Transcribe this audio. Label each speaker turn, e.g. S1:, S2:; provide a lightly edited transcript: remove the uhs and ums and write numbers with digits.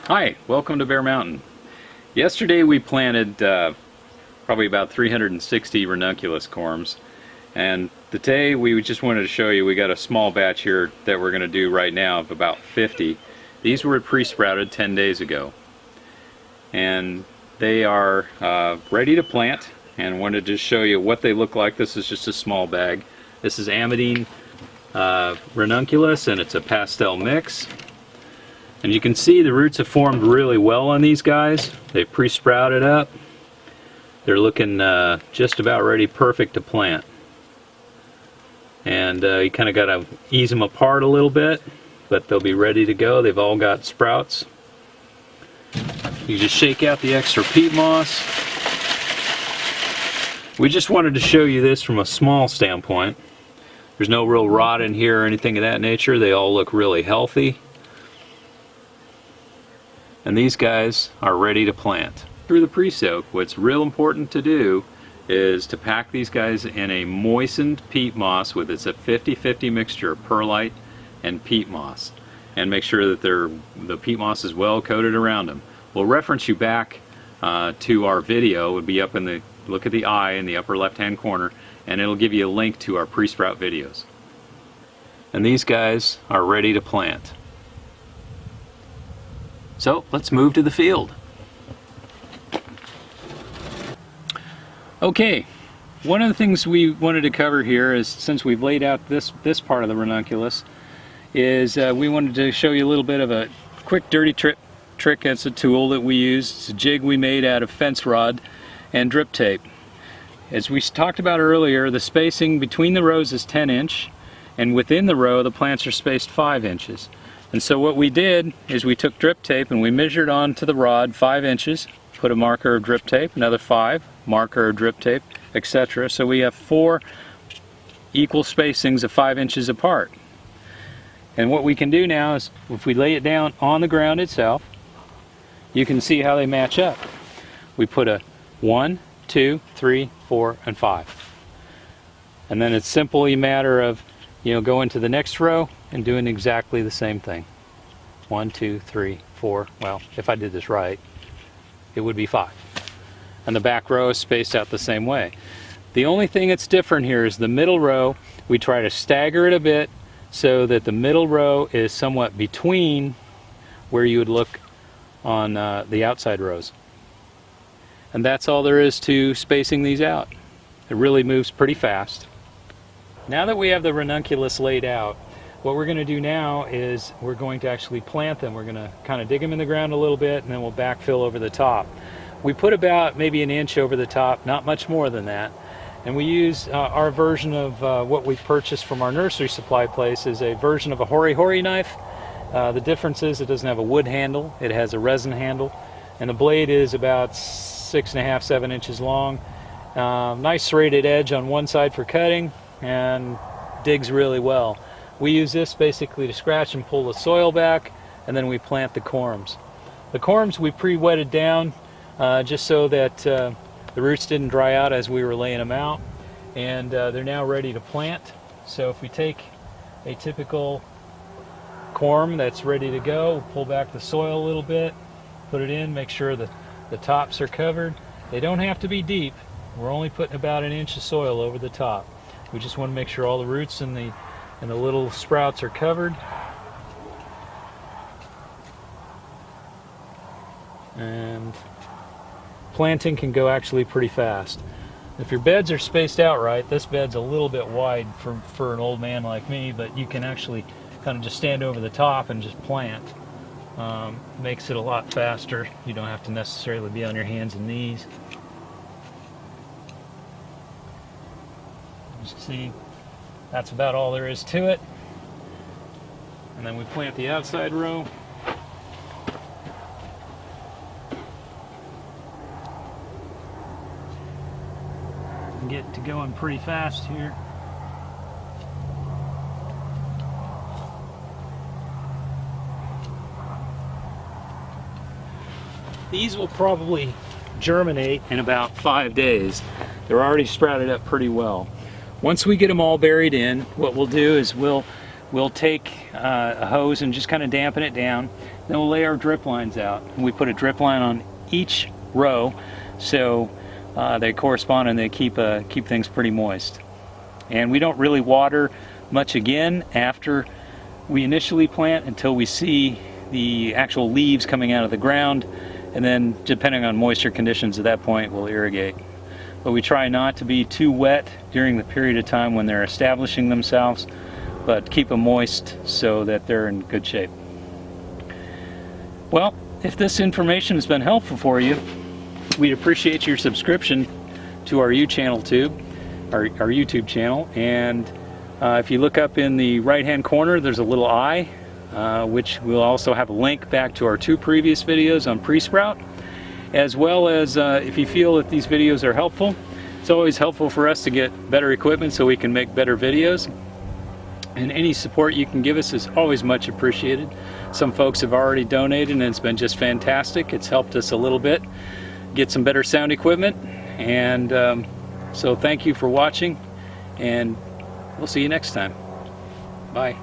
S1: Hi, welcome to Bear Mountain. Yesterday we planted probably about 360 Ranunculus Corms, and today we just wanted to show you we got a small batch here that we're going to do right now of about 50. These were pre-sprouted 10 days ago, and they are ready to plant, and wanted to show you what they look like. This is just a small bag. This is Amidine Ranunculus, and it's a pastel mix. And you can see the roots have formed really well on these guys. They've pre-sprouted up. They're looking just about ready, perfect to plant. And you kind of got to ease them apart a little bit, but they'll be ready to go. They've all got sprouts. You just shake out the extra peat moss. We just wanted to show you this from a small standpoint. There's no real rot in here or anything of that nature. They all look really healthy. And these guys are ready to plant. Through the pre-soak, what's real important to do is to pack these guys in a moistened peat moss with it's a 50-50 mixture of perlite and peat moss, and make sure that the peat moss is well coated around them. We'll reference you back to our video. It would be up in the look at the eye in the upper left hand corner, and it'll give you a link to our pre-sprout videos. And these guys are ready to plant. So let's move to the field. Okay, one of the things we wanted to cover here is, since we've laid out this part of the ranunculus, is we wanted to show you a little bit of a quick dirty trick. It's a tool that we use. It's a jig we made out of fence rod and drip tape. As we talked about earlier, the spacing between the rows is 10 inch, and within the row the plants are spaced 5 inches. And so what we did is we took drip tape and we measured onto the rod 5 inches, put a marker of drip tape, another 5, marker of drip tape, etc. So we have 4 equal spacings of 5 inches apart. And what we can do now is, if we lay it down on the ground itself, you can see how they match up. We put a 1, 2, 3, 4, and 5. And then it's simply a matter of, going to the next row and doing exactly the same thing. 1, 2, 3, 4. Well, if I did this right, it would be 5. And the back row is spaced out the same way. The only thing that's different here is the middle row. We try to stagger it a bit so that the middle row is somewhat between where you would look on the outside rows. And that's all there is to spacing these out. It really moves pretty fast. Now that we have the ranunculus laid out, what we're going to do now is we're going to actually plant them. We're going to kind of dig them in the ground a little bit, and then we'll backfill over the top. We put about maybe an inch over the top, not much more than that. And we use our version of what we purchased from our nursery supply place is a version of a hori-hori knife. The difference is it doesn't have a wood handle, it has a resin handle, and the blade is about 6.5, 7 inches long. Nice serrated edge on one side for cutting, and digs really well. We use this basically to scratch and pull the soil back, and then we plant the corms. The corms we pre-wetted down just so that the roots didn't dry out as we were laying them out, and they're now ready to plant. So if we take a typical corm that's ready to go, we'll pull back the soil a little bit, put it in, make sure that the tops are covered. They don't have to be deep. We're only putting about an inch of soil over the top. We just want to make sure all the roots and the little sprouts are covered. And planting can go actually pretty fast. If your beds are spaced out right, this bed's a little bit wide for an old man like me, but you can actually kind of just stand over the top and just plant. Makes it a lot faster. You don't have to necessarily be on your hands and knees. Just see, that's about all there is to it. And then we plant the outside row. And get to going pretty fast here. These will probably germinate in about 5 days. They're already sprouted up pretty well. Once we get them all buried in, what we'll do is we'll take a hose and just kind of dampen it down. then we'll lay our drip lines out. And we put a drip line on each row, so they correspond and they keep things pretty moist. And we don't really water much again after we initially plant until we see the actual leaves coming out of the ground, and then depending on moisture conditions at that point we'll irrigate. But we try not to be too wet during the period of time when they're establishing themselves, but keep them moist so that they're in good shape. Well, if this information has been helpful for you, we'd appreciate your subscription to our YouTube channel. And if you look up in the right hand corner, there's a little eye, which will also have a link back to our 2 previous videos on pre-sprout, as well as if you feel that these videos are helpful. It's always helpful for us to get better equipment so we can make better videos, and any support you can give us is always much appreciated. Some folks have already donated and it's been just fantastic. It's helped us a little bit get some better sound equipment, and so thank you for watching, and we'll see you next time. Bye.